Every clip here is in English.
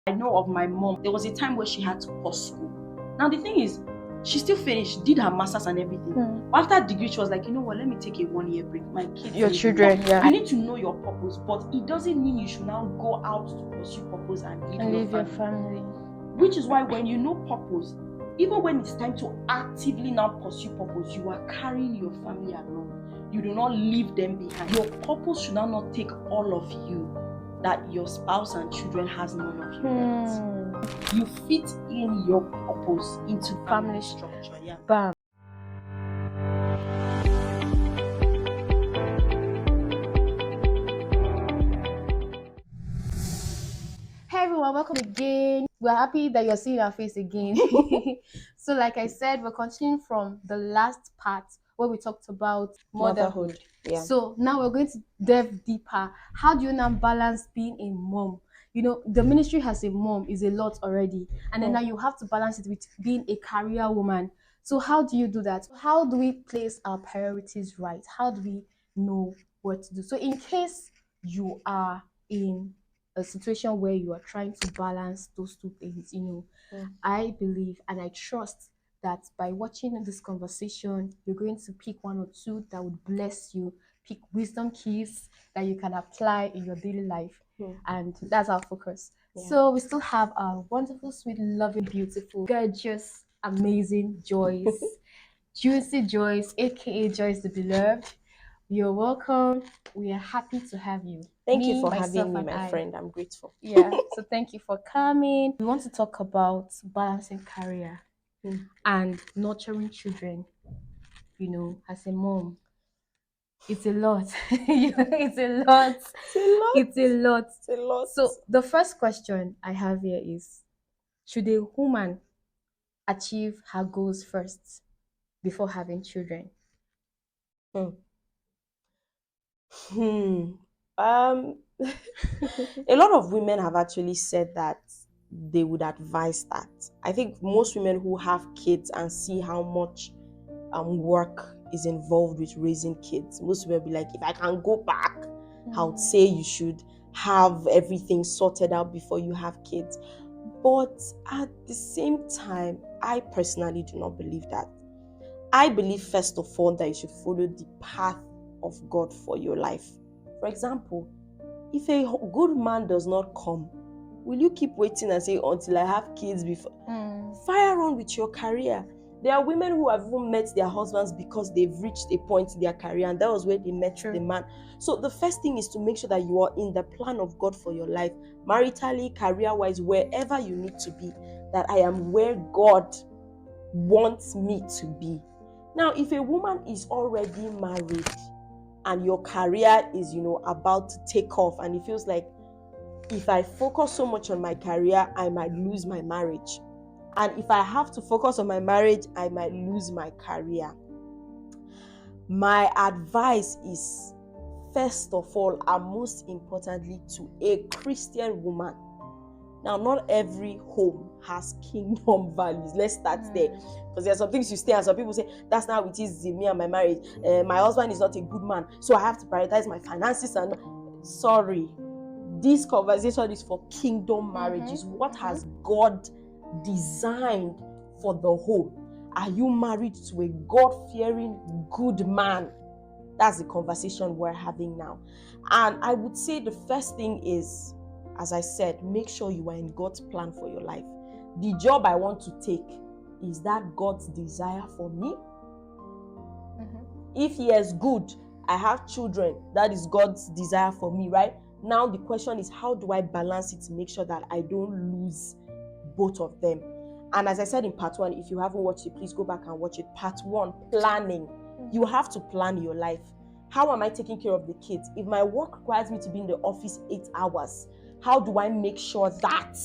I know of my mom, there was a time where she had to pause school. Now the thing is, she still finished, did her masters and everything. But after degree, she was like, you know what, let me take a 1 year break. My kids, Your need children, me. yeah. You need to know your purpose, but it doesn't mean you should now go out to pursue purpose and leave your family. Which is why when you know purpose, even when it's time to actively now pursue purpose, you are carrying your family along. You do not leave them behind. Your purpose should now not take all of you, that your spouse and children has none of you left. You fit in your purpose into family structure. Yeah. Bam. Hey everyone, welcome again. We're happy that you're seeing our face again. So like I said, we're continuing from the last part where we talked about motherhood. Yeah. So now we're going to delve deeper. How do you now balance being a mom? You know, the ministry as a mom is a lot already. And then now you have to balance it with being a career woman. So how do you do that? How do we place our priorities right? How do we know what to do? So in case you are in a situation where you are trying to balance those two things, I believe and I trust that by watching this conversation, you're going to pick one or two that would bless you, pick wisdom keys that you can apply in your daily life. And that's our focus. Yeah. So we still have our wonderful, sweet, loving, beautiful, gorgeous, amazing Joyce, Juicy Joyce, aka Joyce the Beloved. You're welcome. We are happy to have you. Thank you for having me, my friend. I'm grateful. Yeah, so thank you for coming. We want to talk about balancing career and nurturing children, as a mom. It's a lot. It's a lot. It's a lot. It's a lot. So the first question I have here is, should a woman achieve her goals first before having children? A lot of women have actually said that they would advise that. I think most women who have kids and see how much work is involved with raising kids, most women be like, if I can go back, I would say you should have everything sorted out before you have kids. But at the same time, I personally do not believe that. I believe, first of all, that you should follow the path of God for your life. For example, if a good man does not come, will you keep waiting and say, until I have kids before? Fire on with your career. There are women who have even met their husbands because they've reached a point in their career, and that was where they met the man. So the first thing is to make sure that you are in the plan of God for your life, maritally, career-wise, wherever you need to be, that I am where God wants me to be. Now, if a woman is already married and your career is, about to take off, and it feels like, if I focus so much on my career, I might lose my marriage. And if I have to focus on my marriage, I might lose my career. My advice is, first of all, and most importantly, to a Christian woman. Now, not every home has kingdom values. Let's start there. Because there are some things you stay and some people say, that's not how it is in me and my marriage. My husband is not a good man, so I have to prioritize my finances. And sorry, this conversation is for kingdom marriages. What has God designed for the home? Are you married to a God-fearing good man? That's the conversation we're having now. And I would say the first thing is, as I said, make sure you are in God's plan for your life. The job I want to take, is that God's desire for me? If yes, good, I have children, that is God's desire for me, right? Now the question is, how do I balance it to make sure that I don't lose both of them? And as I said in part 1, if you haven't watched it, please go back and watch it. Part 1, planning. You have to plan your life. How am I taking care of the kids? If my work requires me to be in the office 8 hours, how do I make sure that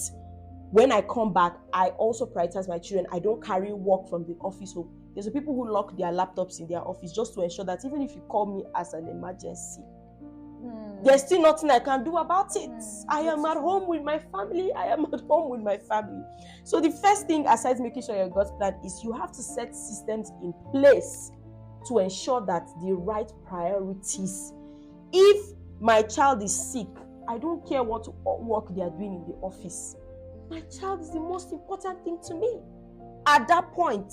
when I come back, I also prioritize my children? I don't carry work from the office home. There's people who lock their laptops in their office just to ensure that even if you call me as an emergency, there's still nothing I can do about it. I am at home with my family. So the first thing, aside making sure you're God's plan, is you have to set systems in place to ensure that the right priorities. If my child is sick, I don't care what work they are doing in the office. My child is the most important thing to me at that point.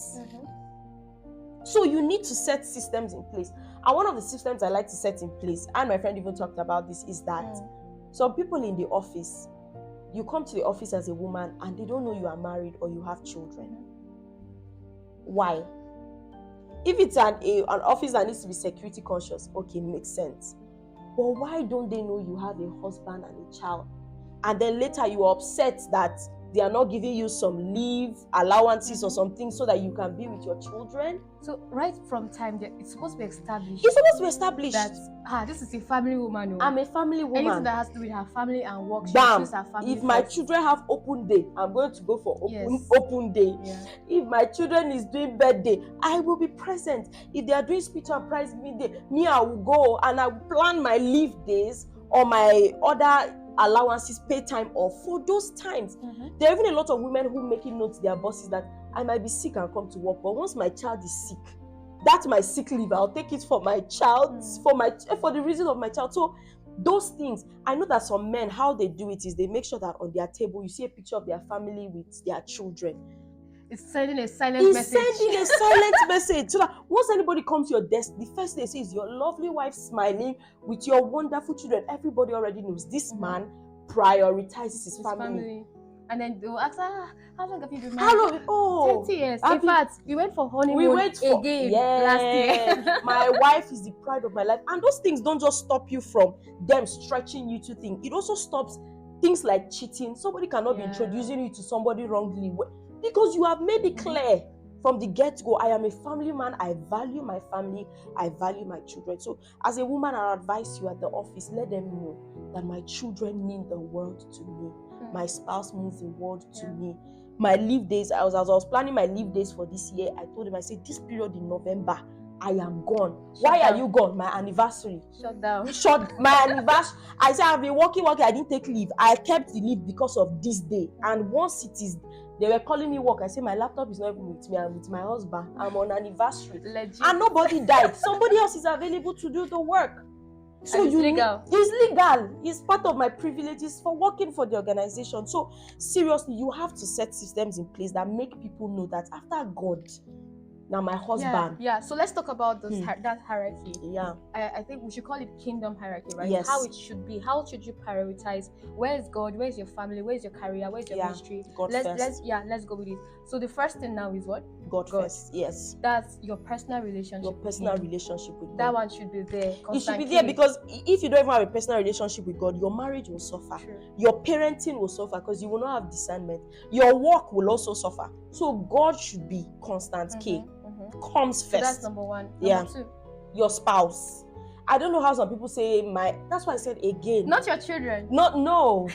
So you need to set systems in place. And one of the systems I like to set in place, and my friend even talked about this, is that some people in the office, you come to the office as a woman and they don't know you are married or you have children. Why? If it's an office that needs to be security conscious, okay, makes sense. But why don't they know you have a husband and a child? And then later you are upset that they are not giving you some leave allowances or something so that you can be with your children. So right from time, it's supposed to be established. It's supposed to be established that this is a family woman. I'm a family woman. Anything that has to do with her family and work, Bam. she her family If my first. children have open day, I'm going to go for open day. Yeah. If my children is doing birthday, I will be present. If they are doing spiritual prize giving day, me, I will go and I will plan my leave days or my other allowances, pay time off for those times. There are even a lot of women who making notes to their bosses that I might be sick and come to work, but once my child is sick, that's my sick leave. I'll take it for my child, for the reason of my child. So those things, I know that some men, how they do it is they make sure that on their table you see a picture of their family with their children. It's sending a silent message. It's sending a silent message. So that once anybody comes to your desk, the first thing they see is your lovely wife smiling with your wonderful children. Everybody already knows this man prioritizes his family. And then they'll ask, how long have you been How married? long? Oh, 30 years. In fact, we went for honeymoon again last year. My wife is the pride of my life. And those things don't just stop you from them stretching you to things. It also stops things like cheating. Somebody cannot be introducing you to somebody wrongly because you have made it clear from the get-go, I am a family man. I value my family. I value my children. So as a woman, I advise you at the office, let them know that my children mean the world to me. My spouse means the world to me. My leave days, as I was planning my leave days for this year, I told him, I said, this period in November, I am gone. Why are you gone? My anniversary. Shut down. My anniversary. I said, I've been working. I didn't take leave. I kept the leave because of this day. And once it is, they were calling me work. I said, my laptop is not even with me. I'm with my husband. I'm on anniversary. Legit. And nobody died. Somebody else is available to do the work. So it's legal. It's legal. It's part of my privileges for working for the organization. So seriously, you have to set systems in place that make people know that after God, now my husband. Yeah. So let's talk about that hierarchy. Yeah. I think we should call it kingdom hierarchy, right? Yes. How it should be. How should you prioritize? Where is God? Where is your family? Where is your career? Where is your ministry? Let's go with it. So the first thing now is what? God first. Yes. That's your personal relationship. Your personal relationship with God. That one should be there. It should be there because if you don't even have a personal relationship with God, your marriage will suffer. True. Your parenting will suffer because you will not have discernment. Your work will also suffer. So God should be constant. Comes first. So that's number one. Number two, your spouse. I don't know how some people say that's why I said again. Not your children. No.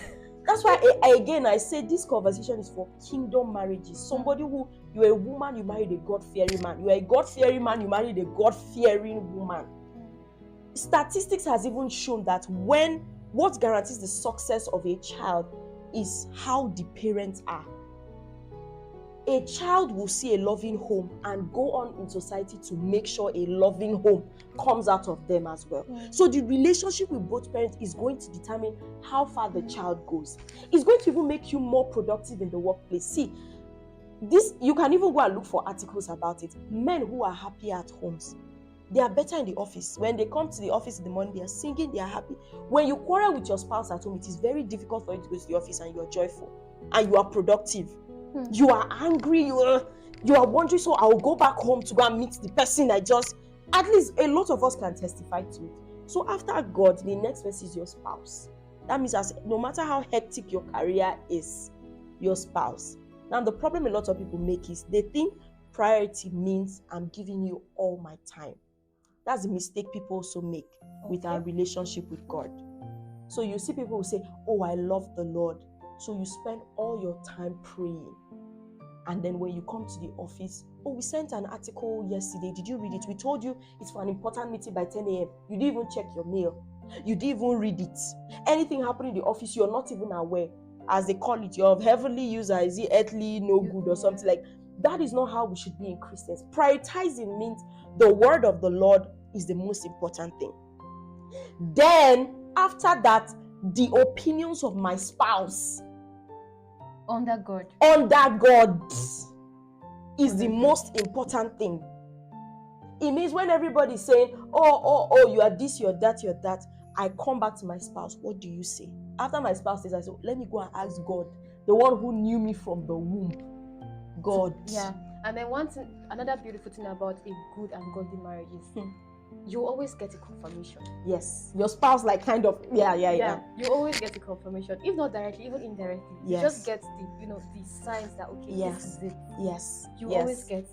That's why I say this conversation is for kingdom marriages. Somebody who, you're a woman, you married a God-fearing man. You're a God-fearing man, you married a God-fearing woman. Statistics has even shown that what guarantees the success of a child is how the parents are. A child will see a loving home and go on in society to make sure a loving home comes out of them as well. So the relationship with both parents is going to determine how far the child goes. It's going to even make you more productive in the workplace. See, this, you can even go and look for articles about it. Men who are happy at homes, they are better in the office. When they come to the office in the morning, they are singing, they are happy. When you quarrel with your spouse at home, it is very difficult for you to go to the office and you are joyful and you are productive. You are angry, you are wondering, so I will go back home to go and meet the person at least a lot of us can testify to it. So after God, the next person is your spouse. That means no matter how hectic your career is, your spouse. Now the problem a lot of people make is they think priority means I'm giving you all my time. That's the mistake people also make with our relationship with God. So you see people who say, oh, I love the Lord. So you spend all your time praying. And then when you come to the office, oh, we sent an article yesterday. Did you read it? We told you it's for an important meeting by 10 a.m. You didn't even check your mail. You didn't even read it. Anything happening in the office, you're not even aware. As they call it, you're heavenly user, is it earthly, no good or something like that. Is not how we should be in Christians. Prioritizing means the word of the Lord is the most important thing. Then, after that, the opinions of my spouse. Under God. Under God is the most important thing. It means when everybody's saying, oh, you are this, you're that, I come back to my spouse. What do you say? After my spouse says, I say, let me go and ask God, the one who knew me from the womb. God. Yeah. And then another beautiful thing about a good and godly marriage is you always get a confirmation. Yes. Your spouse, like, kind of, yeah. You always get a confirmation, if not directly, even indirectly. You just get the signs that, okay, this is it. Yes. You always get.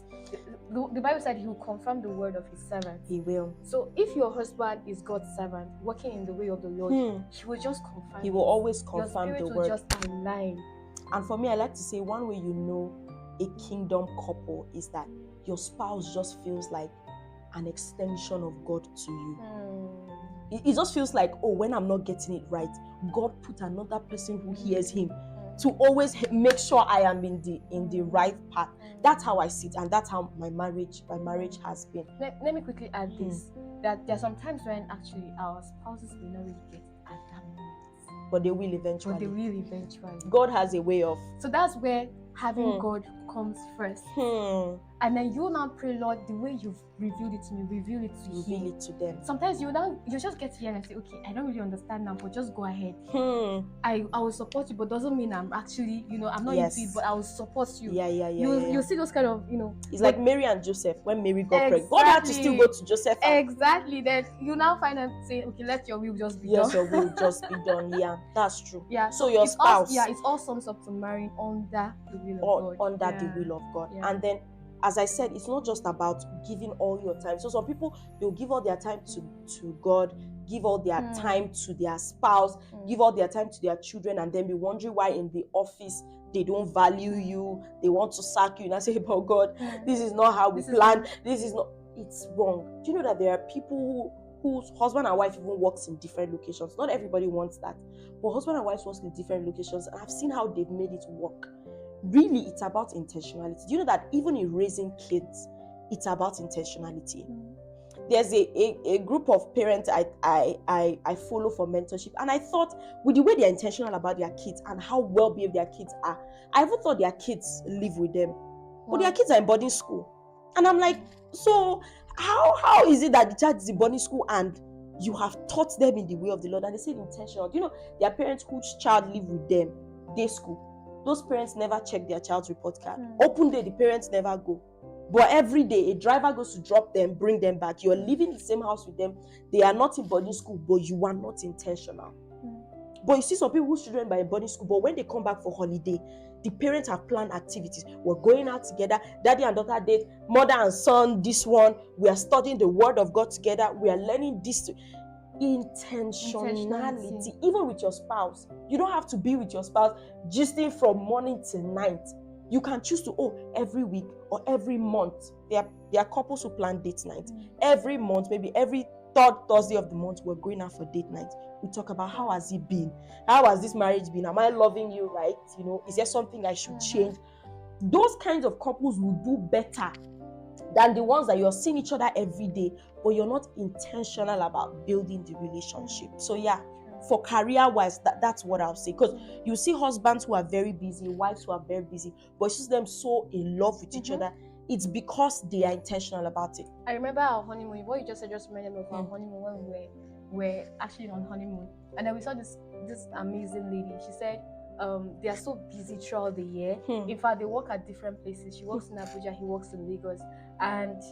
The Bible said he will confirm the word of his servant. He will. So if your husband is God's servant, working in the way of the Lord, he will just confirm. He will always confirm the word. Your spirit will just align. And for me, I like to say one way you know a kingdom couple is that your spouse just feels like an extension of God to you. It just feels like, oh, when I'm not getting it right, God put another person who hears him to always make sure I am in the right path. That's how I see it, and that's how my marriage has been. Let me quickly add this, that there are some times when actually our spouses will not really get it at that moment. But they will eventually. God has a way of. So that's where having God comes first. And then you now pray, Lord, the way you've revealed it to me, reveal it to them. Sometimes you just get here and say, okay, I don't really understand now, but just go ahead. I will support you, but doesn't mean I'm actually, I'm not into it, but I will support you. You'll see those kind of, It's like Mary and Joseph, when Mary got pregnant. God had to still go to Joseph. Exactly. Then you now find and say, okay, let your will just be done. Yes, your will just be done. Yeah, that's true. Yeah. So your spouse. It all sums up to marrying under the will of God. Under the will of God. Yeah. And then, as I said, it's not just about giving all your time. So some people, they'll give all their time to God, give all their time to their spouse, give all their time to their children, and then be wondering why in the office they don't value you, they want to sack you, and I say, but God, this is not how we plan. This is not. It's wrong. Do you know that there are people whose husband and wife even works in different locations? Not everybody wants that, but husband and wife works in different locations, and I've seen how they've made it work. Really, it's about intentionality. Do you know that even in raising kids, it's about intentionality? There's a group of parents I follow for mentorship, and I thought, with the way they're intentional about their kids and how well behaved their kids are, I even thought their kids live with them. But their kids are in boarding school, and I'm like, so how is it that the child is in boarding school and you have taught them in the way of the Lord? And they said intentional. Do you know there are parents whose child live with them day school? Those parents never check their child's report card. Open day, the parents never go. But every day, a driver goes to drop them, bring them back. You're living in the same house with them. They are not in boarding school, but you are not intentional. But you see some people whose children are in boarding school, but when they come back for holiday, the parents have planned activities. We're going out together. Daddy and daughter date. Mother and son, this one. We are studying the word of God together. We are learning this. Intentionality, even with your spouse. You don't have to be with your spouse gisting from morning till night. You can choose to, every week or every month. There are couples who plan date night. Every month, maybe every third Thursday of the month, we're going out for date night. We talk about how has it been? How has this marriage been? Am I loving you right? Is there something I should change? Those kinds of couples will do better than the ones that you're seeing each other every day, but you're not intentional about building the relationship. So yeah, for career-wise, that's what I'll say. Because you see husbands who are very busy, wives who are very busy, but you see them so in love with each other. It's because they are intentional about it. I remember our honeymoon. What you just said just reminded me of our honeymoon when we were actually on honeymoon. And then we saw this amazing lady. She said, they are so busy throughout the year. In fact, they work at different places. She works in Abuja, he works in Lagos, and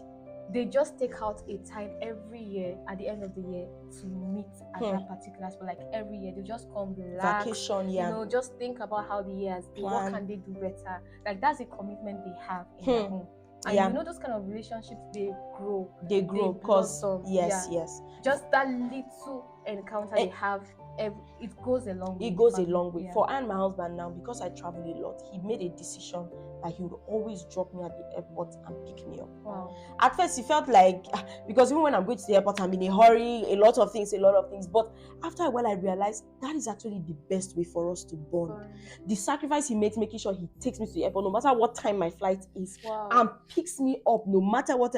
they just take out a time every year at the end of the year to meet at that particular spot. Like every year, they just come relax, vacation, just think about how the year has been. What can they do better? Like that's a commitment they have in their home. And those kind of relationships, they grow. They because yes. Just that little encounter they have. It goes a long way. It goes a long way. For Anne, my husband now, because I travel a lot, he made a decision that he would always drop me at the airport and pick me up. Wow. At first, it felt like, because even when I'm going to the airport, I'm in a hurry, a lot of things. But after a while, I realized that is actually the best way for us to bond. The sacrifice he makes, making sure he takes me to the airport, no matter what time my flight is, and picks me up, no matter what.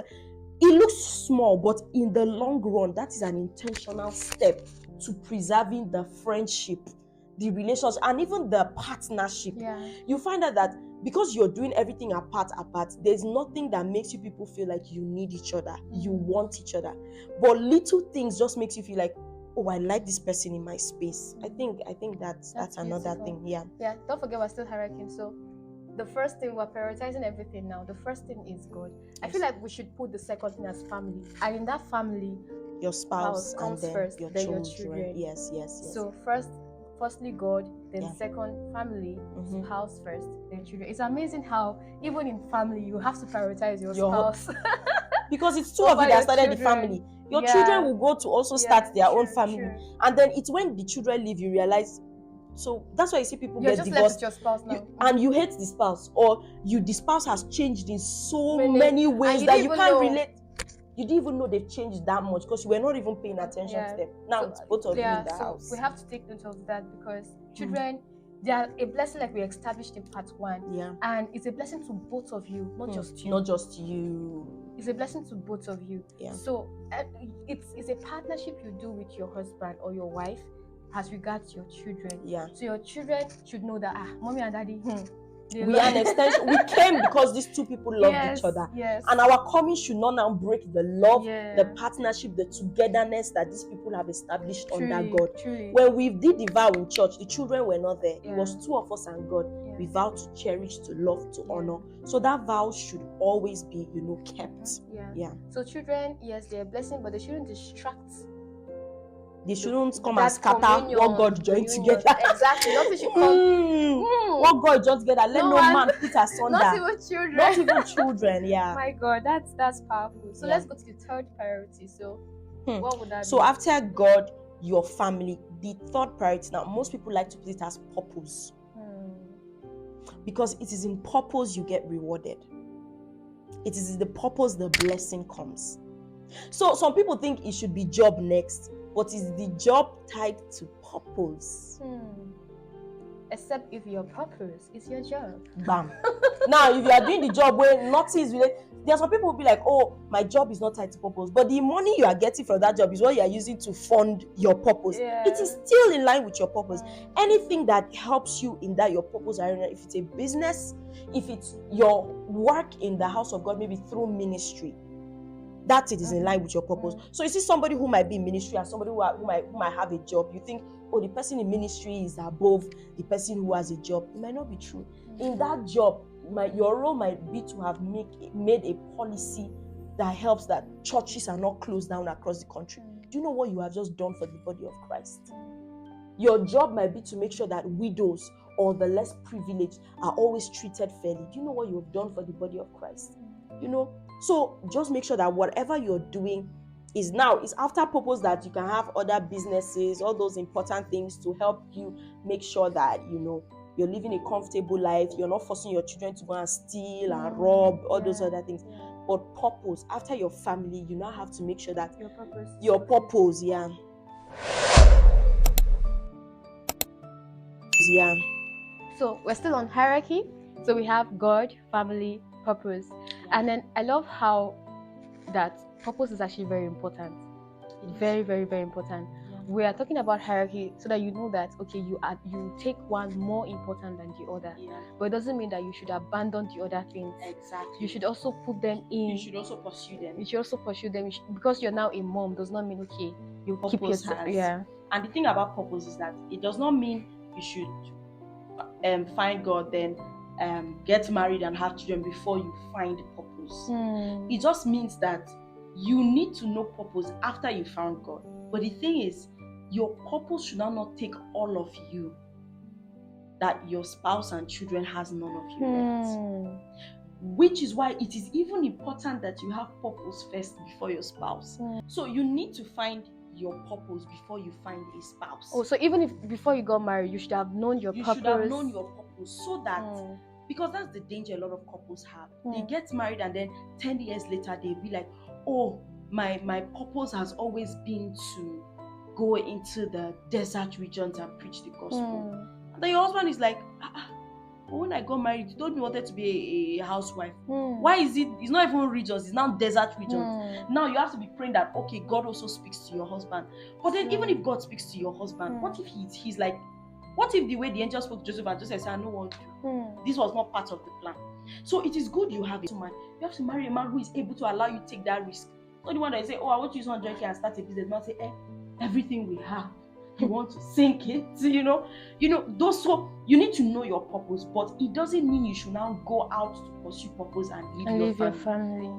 It looks small, but in the long run, that is an intentional step to preserving the friendship the relationship, and even the partnership. You find out that because you're doing everything apart, there's nothing that makes you people feel like you need each other, you want each other. But little things just makes you feel like, oh, I like this person in my space. I think that's another thing. Yeah. Don't forget, we're still hierarchy. So the first thing, we're prioritizing everything now. The first thing is God. I feel like we should put the second thing as family, and in that family, your spouse comes and then first, your then children. your children. Yes. So firstly God, then second family, spouse first, then children. It's amazing how even in family you have to prioritize your spouse. Because it's two of you that started children. The family. Your children will go to also start their own family. And then it's when the children leave, you realize. So that's why you see people You're get just divorced. Left with your spouse now. And you hate the spouse, or the spouse has changed in so many ways that you can't relate. You didn't even know they've changed that much because you were not even paying attention to them. Now it's both of you in the house. We have to take note of that, because children, they are a blessing, like we established in part 1. Yeah. And it's a blessing to both of you, not just you. Not just you. It's a blessing to both of you. Yeah. So it's a partnership you do with your husband or your wife as regards your children. Yeah. So your children should know that mommy and daddy, we are an extension. We came because these two people loved each other. Yes. And our coming should not now break the love, the partnership, the togetherness that these people have established under God. When we did the vow in church, the children were not there. It was two of us and God. We vowed to cherish, to love, to honor. So that vow should always be, kept. Yeah. So children, yes, they're a blessing, but they shouldn't distract. They shouldn't come and scatter what God joined together. Exactly. Nothing should come. What God joined together, let no man put asunder. Not even children. Not even children, yeah. My God, that's powerful. So let's go to the third priority. So what would that be? So after God, your family, the third priority, now most people like to put it as purpose. Because it is in purpose you get rewarded. It is in the purpose the blessing comes. So some people think it should be job next, but is the job tied to purpose? Except if your purpose is your job. Bam. Now, if you are doing the job where nothing is related, there are some people who will be like, oh, my job is not tied to purpose. But the money you are getting from that job is what you are using to fund your purpose. It is still in line with your purpose. Anything that helps you in that your purpose area, if it's a business, if it's your work in the house of God, maybe through ministry, that it is in line with your purpose. So you see somebody who might be in ministry and somebody who might have a job, you think, oh, the person in ministry is above the person who has a job. It might not be true. In that job, your role might be to have made a policy that helps that churches are not closed down across the country. Do you know what you have just done for the body of Christ? Your job might be to make sure that widows or the less privileged are always treated fairly. Do you know what you have done for the body of Christ? So just make sure that whatever you're doing is after purpose, that you can have other businesses, all those important things to help you make sure that you're living a comfortable life. You're not forcing your children to go and steal and rob, all those other things. But purpose, after your family, you now have to make sure that your purpose, So we're still on hierarchy. So we have God, family, purpose. And then I love how that purpose is actually very important. Very, very, very important. We are talking about hierarchy so that you know that, okay, you take one more important than the other. But it doesn't mean that you should abandon the other things. Exactly. You should also put them in. You should also pursue them. Because you're now a mom does not mean, okay, you purpose keep yourself. And the thing about purpose is that it does not mean you should find God, then get married and have children before you find purpose. It just means that you need to know purpose after you found God. But the thing is, your purpose should not take all of you, that your spouse and children has none of you left. Which is why it is even important that you have purpose first before your spouse. So you need to find your purpose before you find a spouse. Oh, so even if before you got married, you should have known your purpose. You should have known your purpose, so that because that's the danger a lot of couples have. They get married and then 10 years later they'll be like, oh, my purpose has always been to go into the desert regions and preach the gospel. And then your husband is like, when I got married, you told me you wanted to be a housewife. Why is it's not even regions, it's now desert regions. Now you have to be praying that, okay, God also speaks to your husband. But then even if God speaks to your husband, what if he's like, What if the way the angel spoke to Joseph and Joseph said, I know what to do? This was not part of the plan. So it is good you have a man. You have to marry a man who is able to allow you to take that risk. Not the one that say, oh, I want to use 100K and start a business. Not say, everything we have, you want to sink it, those. So you need to know your purpose, but it doesn't mean you should now go out to pursue purpose and leave your family.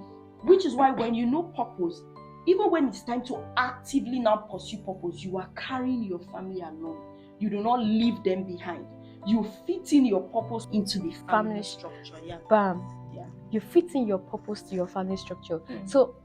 Which is why when you know purpose, even when it's time to actively now pursue purpose, you are carrying your family along. You do not leave them behind. You fit in your purpose into the family structure. Yeah. Bam. Yeah. You fit in your purpose to your family structure. So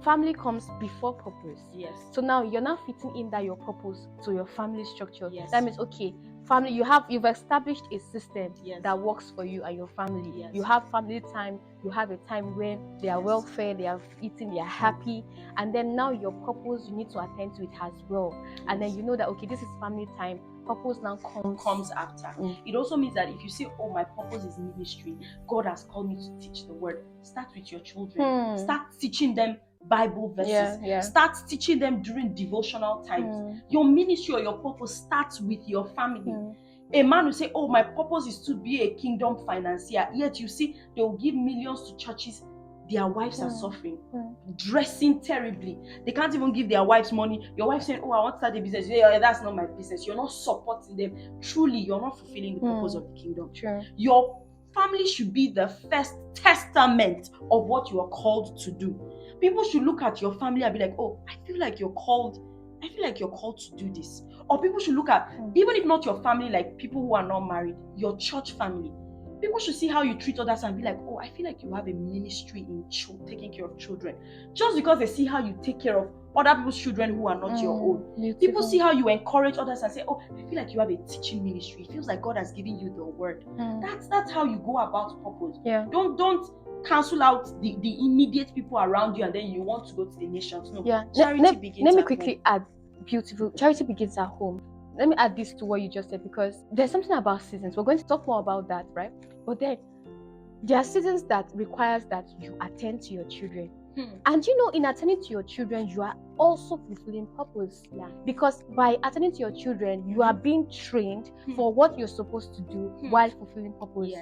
family comes before purpose. Yes. So now you're now fitting in that your purpose to your family structure. Yes. That means, okay, family, you've established a system that works for you and your family. Yes. You have family time. You have a time when they are well fed, they are eating, they are happy, and then now your purpose, you need to attend to it as well. And then you know that, okay, this is family time. Purpose now comes after. It also means that if you say, oh, my purpose is ministry, God has called me to teach the word, start with your children. Start teaching them Bible verses. Start teaching them during devotional times. Your ministry or your purpose starts with your family. A man will say, oh, my purpose is to be a kingdom financier. Yet you see, they will give millions to churches. Their wives are suffering, dressing terribly. They can't even give their wives money. Your wife saying, oh, I want to start a business. Yeah, that's not my business. You're not supporting them. Truly, you're not fulfilling the purpose of the kingdom. Sure. Your family should be the first testament of what you are called to do. People should look at your family and be like, oh, I feel like you're called to do this. Or people should look at, even if not your family, like people who are not married, your church family. People should see how you treat others and be like, oh, I feel like you have a ministry in taking care of children. Just because they see how you take care of other people's children who are not your own. People see how you encourage others and say, oh, I feel like you have a teaching ministry. It feels like God has given you the word. That's how you go about purpose. Yeah. Don't cancel out the immediate people around you and then you want to go to the nations. No. Yeah. Charity begins Let me at quickly home. add beautiful. Charity begins at home. Let me add this to what you just said, because there's something about seasons. We're going to talk more about that, right? But then there are seasons that requires that you attend to your children. And in attending to your children, you are also fulfilling purpose. Yeah. Because by attending to your children, you are being trained for what you're supposed to do while fulfilling purpose.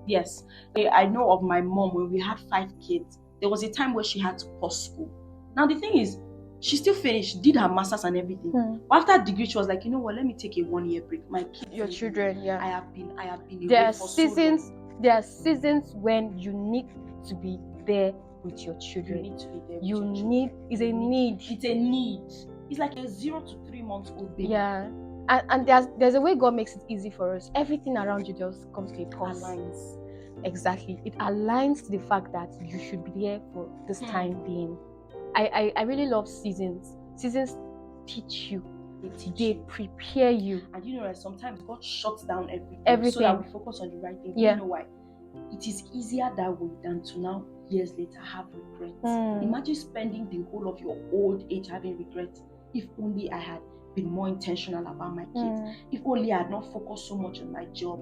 Yes. I know of my mom when we had 5 kids. There was a time where she had to pause school. Now the thing is, she still finished, did her masters and everything. After degree, she was like, you know what? Let me take a 1-year break. My kids, your children, I have been there away are for seasons. so long. There are seasons when you need to be there with your children. You need to be there. It's a need. It's a need. It's like a 0 to 3 months old baby. Yeah. And there's a way God makes it easy for us. Everything around you just comes to a pause. Aligns. Exactly. It aligns to the fact that you should be there for this time being. I really love seasons. Seasons teach you. They prepare you. And sometimes God shuts down everything so that we focus on the right thing. Yeah. You know why? It is easier that way than to now, years later, have regrets. Imagine spending the whole of your old age having regrets. If only I had been more intentional about my kids. If only I had not focused so much on my job.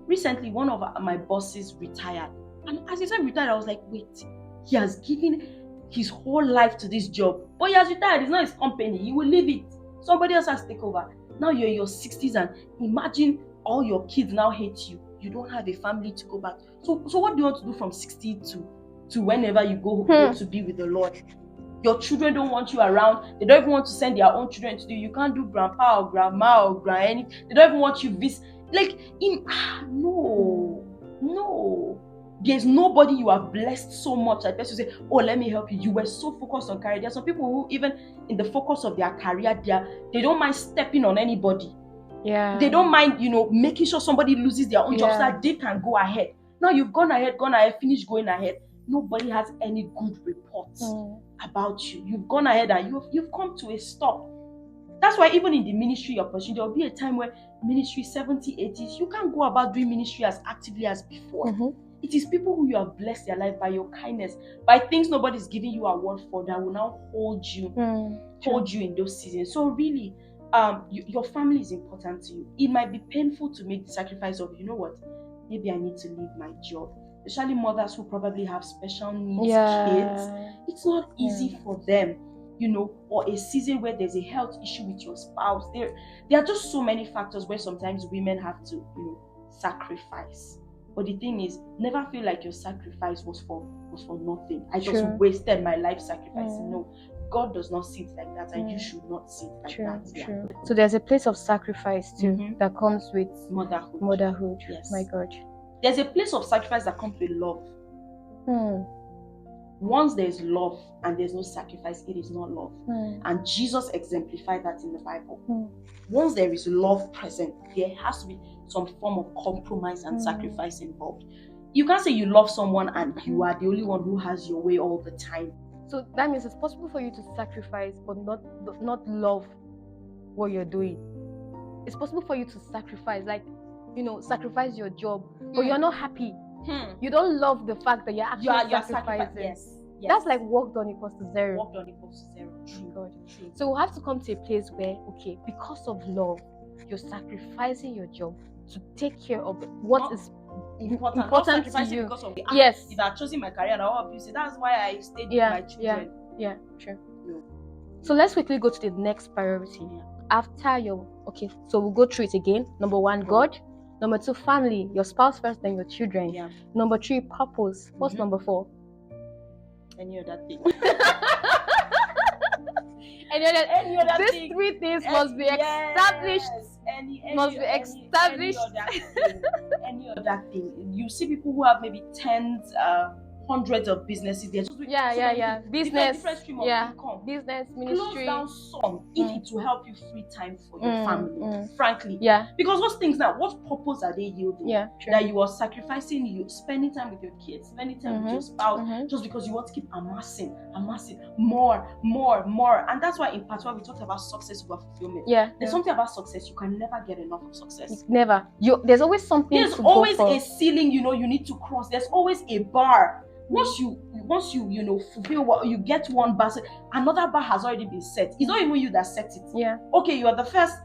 Recently, one of my bosses retired. And as he said retired, I was like, wait, he has given his whole life to this job. But he has retired. It's not his company. He will leave it. Somebody else has to take over. Now you're in your 60s and imagine all your kids now hate you. You don't have a family to go back. So what do you want to do from 60 to whenever you go to be with the Lord? Your children don't want you around. They don't even want to send their own children to you. You can't do grandpa or grandma or granny. They don't even want you visit. No. There's nobody you are blessed so much that person say, oh, let me help you. You were so focused on career. There are some people who, even in the focus of their career, they don't mind stepping on anybody. Yeah. They don't mind, making sure somebody loses their own job so that they can go ahead. Now you've gone ahead, finished going ahead. Nobody has any good reports about you. You've gone ahead and you've come to a stop. That's why even in the ministry you're pursuing, there will be a time where ministry 70, 80s, you can't go about doing ministry as actively as before. It is people who you have blessed their life by your kindness, by things nobody's giving you a word for, that will now hold you in those seasons. So really, your family is important to you. It might be painful to make the sacrifice of, you know what, maybe I need to leave my job. Especially mothers who probably have special needs kids. It's not easy for them. or a season where there's a health issue with your spouse. There are just so many factors where sometimes women have to, sacrifice. But the thing is, never feel like your sacrifice was for nothing. I just wasted my life sacrificing. No, God does not see it like that, and you should not see it like that. Yeah. So there's a place of sacrifice too that comes with motherhood. Yes. My God. There's a place of sacrifice that comes with love. Once there's love and there's no sacrifice, it is not love. And Jesus exemplified that in the Bible. Once there is love present, there has to be some form of compromise and sacrifice involved. You can't say you love someone and you are the only one who has your way all the time. So that means it's possible for you to sacrifice but not love what you're doing. It's possible for you to sacrifice, like, sacrifice your job, but you're not happy. You don't love the fact that you're actually sacrificing. Yes. That's like work done equals to zero. Work done equals to zero. True. God. So we'll have to come to a place where, okay, because of love, you're sacrificing your job to take care of what is important to you. Because of yes. If I chosen my career and all of you say that's why I stayed with my children. Yeah, true. No. So let's quickly go to the next priority. After so we'll go through it again. Number 1, God. Number 2, family, your spouse first, then your children. Yeah. Number 3, purpose. What's number 4? Any other thing. Any other thing. These 3 things must be established. Any other thing. You see people who have maybe tens, hundreds of businesses. They're just business, different stream of income. Business, ministry. Close down some if it will help you free time for your family. Frankly, because those things now, what purpose are they yielding? That you are sacrificing, you spending time with your kids, spending time with your spouse, just because you want to keep amassing more, and that's why in part 1 we talked about success over fulfillment. There's something about success, you can never get enough of success. Never. There's always something. There's always a ceiling, you need to cross. There's always a bar. Once you fulfill what you get, one bar, another bar has already been set. It's not even you that set it. Okay, you're the first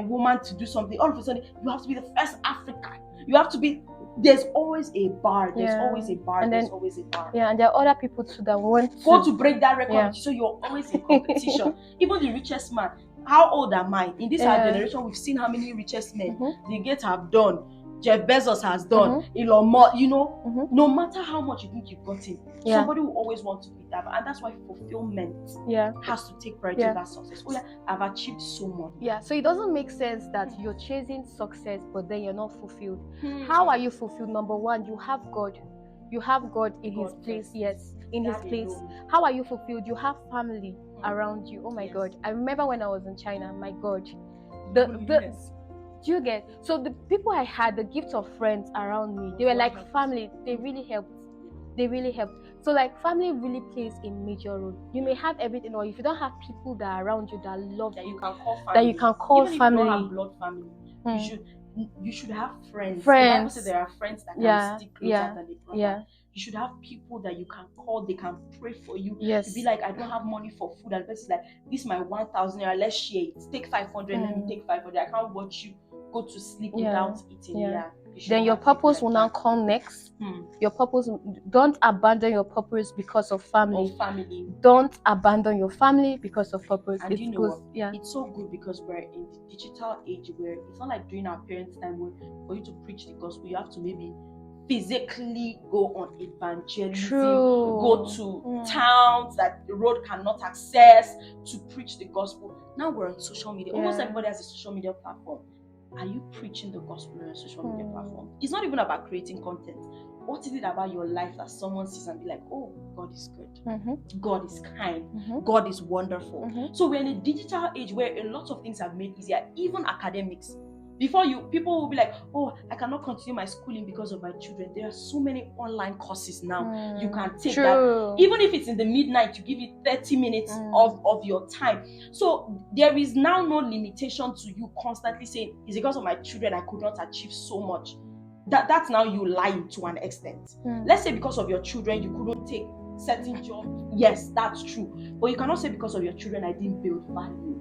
woman to do something. All of a sudden you have to be the first African. You have to be. There's always a bar. There's always a bar. And there's always a bar. And there are other people too that want to break that record. So you're always in competition. Even the richest man. How old am I? In this our generation, we've seen how many richest men the Gates have done. Jeff Bezos has done, Elon Musk, no matter how much you think you've gotten, somebody will always want to be that. And that's why fulfillment has to take priority over success. I've achieved so much. So it doesn't make sense that you're chasing success, but then you're not fulfilled. How are you fulfilled? Number 1, you have God. You have God in His place. Yes, in His place. How are you fulfilled? You have family around you. Oh my God. I remember when I was in China, my God. Do you get? So the people I had, the gift of friends around me, they were like family. They really helped. So like family really plays a major role. You may have everything, or if you don't have people that are around you that love that you, you can call family. that you can call Even family. If you don't have blood family, you should have friends. The Bible says there are friends that can stick closer than a brother. You should have people that you can call, they can pray for you. Yes. To be like, I don't have money for food, and the person's like, this is my 1,000 naira, let's share it. Take 500, let me take 500. I can't watch you go to sleep without eating. Then your purpose will now come next. Your purpose, don't abandon your purpose because of family. Don't abandon your family because of purpose. And you know what? It's so good because we're in the digital age where it's not like during our parents' time where for you to preach the gospel, you have to maybe physically go on evangelism, go to towns that the road cannot access to preach the gospel. Now we're on social media. Almost everybody has a social media platform. Are you preaching the gospel on a social media platform? It's not even about creating content. What is it about your life that someone sees and be like, oh, God is good. God is kind. God is wonderful. So we're in a digital age where a lot of things have made easier, even academics. Before people will be like, oh, I cannot continue my schooling because of my children. There are so many online courses now. You can take that. Even if it's in the midnight, you give it 30 minutes of your time. So there is now no limitation to you constantly saying, it's because of my children I could not achieve so much. That's now you lying to an extent. Let's say because of your children you couldn't take certain job. Yes, that's true. But you cannot say because of your children I didn't build value.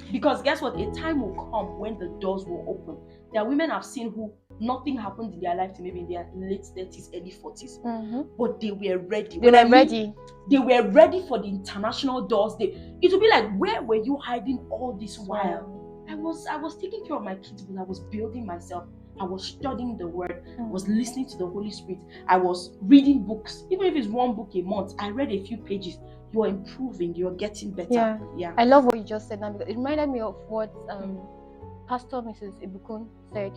Because guess what? A time will come when the doors will open. There are women I've seen who nothing happened in their life till maybe in their late 30s, early 40s. But they were ready. They were ready. They were ready for the international doors. It would be like, where were you hiding all this while? I was taking care of my kids, but I was building myself. I was studying the word. I was listening to the Holy Spirit. I was reading books. Even if it's one book a month, I read a few pages. You're improving. You're getting better. Yeah. I love what you just said now, because it reminded me of what Pastor Mrs. Ibukun said.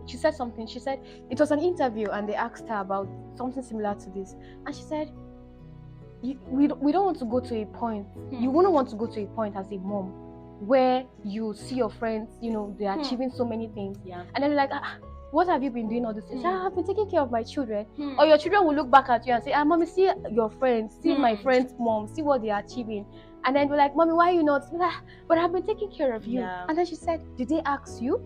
She said something. She said it was an interview and they asked her about something similar to this, and she said, we don't want to go to a point. You wouldn't want to go to a point as a mom where you see your friends, they're achieving so many things, and then you're like, what have you been doing all this? I've been taking care of my children. Or your children will look back at you and say, mommy, see your friends, see my friends' mom, see what they are achieving. And then you're like, mommy, why are you not? But I've been taking care of you. And then she said, did they ask you?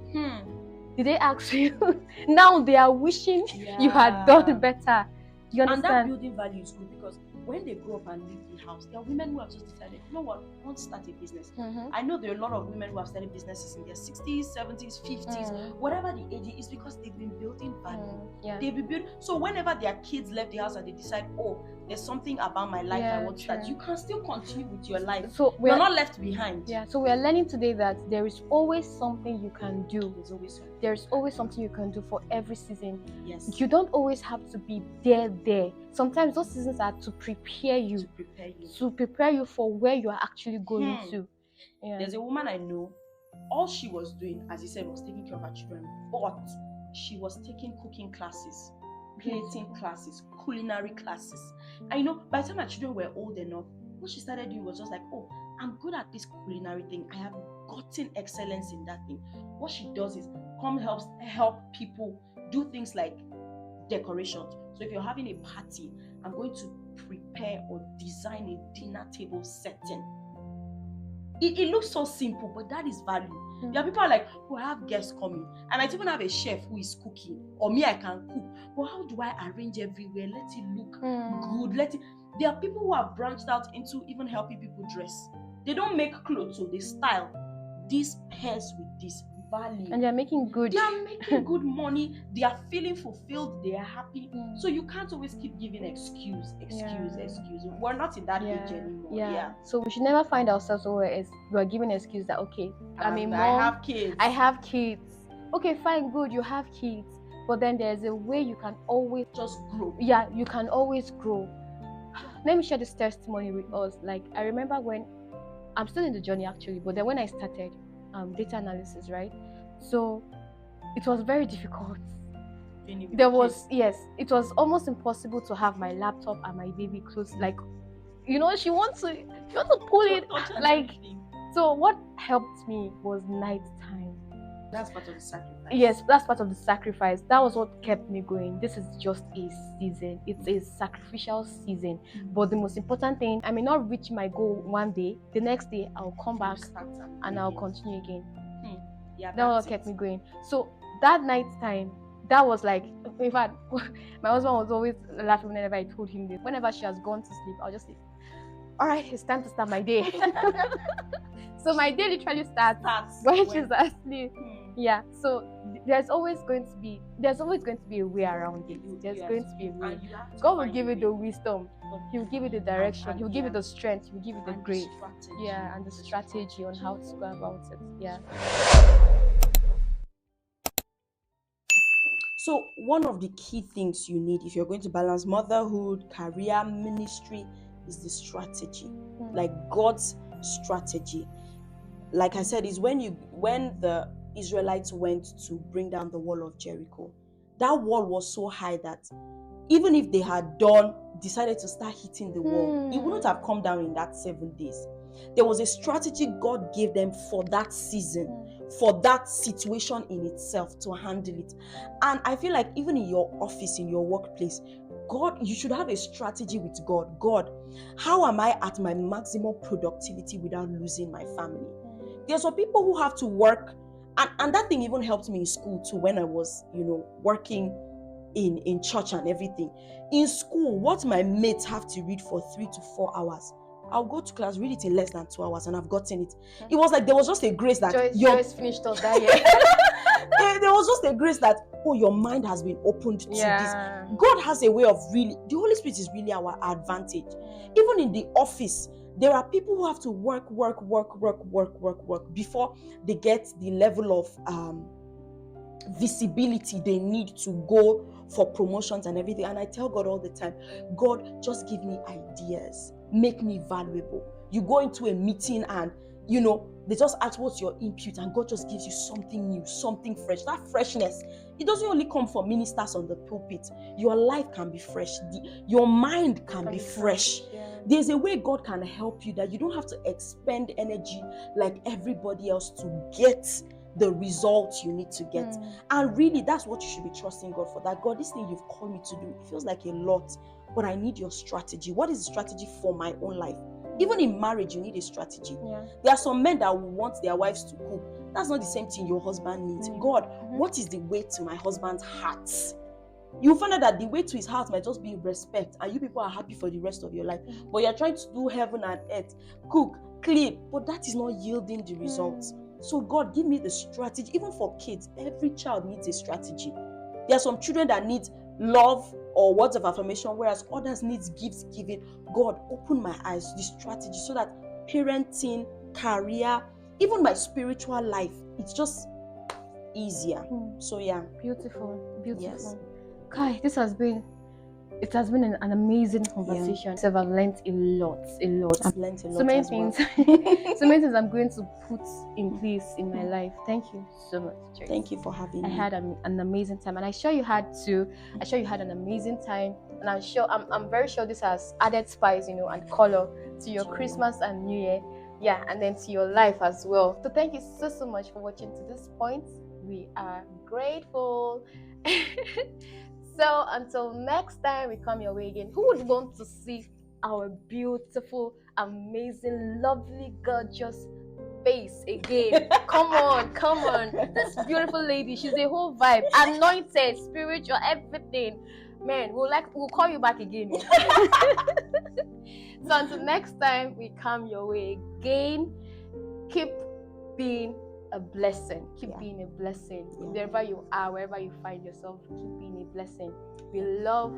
Did they ask you? Now they are wishing you had done better. You understand? And that building value is good, because when they grow up and leave the house, there are women who have just decided, you know what, I want to start a business. I know there are a lot of women who have started businesses in their 60s, 70s, 50s, whatever the age is, because they've been building value. They've been building. So whenever their kids left the house and they decide, oh, there's something about my life I want to start, you can still continue with your life. So we're not left behind. So we're learning today that there is always something you can do. There's always something you can do for every season. Yes. You don't always have to be there. Sometimes those seasons are to prepare you for where you are actually going to. There's a woman I know, all she was doing, as you said, was taking care of her children, but she was taking cooking classes, plating classes, culinary classes. And by the time her children were old enough, what she started doing was just like, oh, I'm good at this culinary thing. I have gotten excellence in that thing. What she does is help people do things like decorations. So if you're having a party, I'm going to prepare or design a dinner table setting. It looks so simple, but that is value. There are people who are like, oh, I have guests coming. I might even have a chef who is cooking, or me, I can cook. But how do I arrange everywhere? Let it look good. There are people who have branched out into even helping people dress. They don't make clothes, so they style. This pairs with this value. And they're making good. They are making good money. They are feeling fulfilled. They are happy. So you can't always keep giving excuse. We're not in that age anymore. So we should never find ourselves where we're giving excuse that, okay, I'm a mom, I have kids. Okay, fine, good, you have kids. But then there's a way you can always just grow. Yeah, you can always grow. Let me share this testimony with us. Like, I remember when I'm still in the journey actually, but then when I started data analysis, right? So it was very difficult. It was almost impossible to have my laptop and my baby close. Like, she wants to pull it. Like, so what helped me was nighttime. That's part of the sacrifice. Yes, that's part of the sacrifice. That was what kept me going. This is just a season. It's a sacrificial season. But the most important thing, I may not reach my goal one day. The next day, I'll come back and I'll continue again. That was what kept me going. So that night time, that was like, in fact, my husband was always laughing whenever I told him this. Whenever she has gone to sleep, I'll just say, all right, it's time to start my day. So my day literally starts when she's asleep. Yeah, so there's always going to be a way around it. There's going to be a way. God will give you the wisdom. He will give you the direction. He will give you the strength. He will give you the grace. And the strategy on how to go about it. Yeah. So one of the key things you need if you're going to balance motherhood, career, ministry is the strategy. Like God's strategy. Like I said, is when the Israelites went to bring down the wall of Jericho, that wall was so high that even if they had decided to start hitting the wall, it wouldn't have come down in that 7 days. There was a strategy God gave them for that season, for that situation in itself, to handle it. And I feel like even in your office, in your workplace, you should have a strategy with God. God, how am I at my maximum productivity without losing my family? There are some people who have to work, and that thing even helped me in school too, when I was, working in church and everything. In school, what my mates have to read for 3 to 4 hours, I'll go to class, read it in less than 2 hours, and I've gotten it. It was like there was just a grace that Joyce finished us that year. there was just a grace that, oh, your mind has been opened to this. Yeah. God has a way of really, the Holy Spirit is really our advantage. Even in the office, there are people who have to work before they get the level of visibility they need to go for promotions and everything. And I tell God all the time, God, just give me ideas, make me valuable. You go into a meeting and they just ask what's your input, and God just gives you something new, something fresh. That freshness, it doesn't only come from ministers on the pulpit. Your life can be fresh. Your mind can be fresh. Yeah. There's a way God can help you that you don't have to expend energy like everybody else to get the results you need to get. And really, that's what you should be trusting God for. That God, this thing you've called me to do, it feels like a lot, but I need your strategy. What is the strategy for my own life? Even in marriage, you need a strategy. Yeah. There are some men that will want their wives to cook. That's not the same thing your husband needs. God, what is the way to my husband's heart? You'll find out that the way to his heart might just be respect, and you people are happy for the rest of your life. But you're trying to do heaven and earth, cook, clean, but that is not yielding the results. So God, give me the strategy. Even for kids, every child needs a strategy. There are some children that need love or words of affirmation, whereas others need gifts giving. God, open my eyes to the strategy so that parenting, career, even my spiritual life, it's just easier. So yeah. Beautiful. Yes. Kai, it has been an amazing conversation. So I've learned a lot. I've learned a lot. So many as well. things. So many things I'm going to put in place in my life. Thank you so much, Joyce. Thank you for having me. I had an amazing time, and I'm sure you had too. I'm sure you had an amazing time, and I'm very sure this has added spice, and color to your Christmas and New Year. Yeah, and then to your life as well. So thank you so much for watching to this point. We are grateful. So until next time we come your way again, who would want to see our beautiful, amazing, lovely, gorgeous face again? Come on. This beautiful lady, she's a whole vibe, anointed, spiritual, everything. Man, we'll call you back again. So until next time we come your way again, keep being a blessing. Keep being a blessing. Wherever you are, wherever you find yourself, keep being a blessing. We love,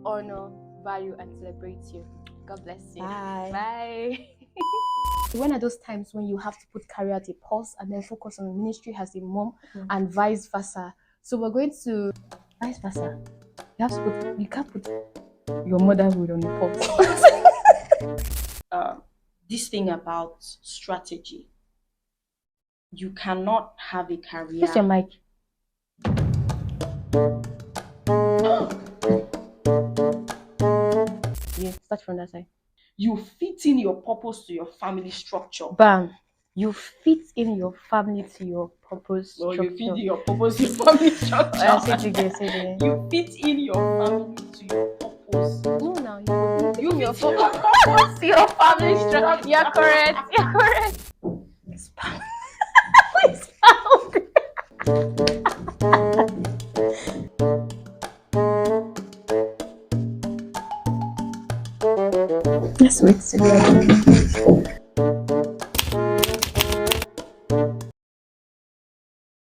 honor, value, and celebrate you. God bless you. Bye. When are those times when you have to put career at a pause and then focus on ministry as a mom, and vice versa? So we're going to vice versa. You can't put your motherhood on a pause. This thing about strategy. You cannot have a career. Where's your mic? Yeah, start from that side. You fit in your purpose to your family structure. Bam. You fit in your family to your purpose structure. You fit in your purpose to your family structure. Say it again. You fit in your family to your purpose. No, now You your fit in your purpose to your family structure. You're correct. Spam. Let's wait.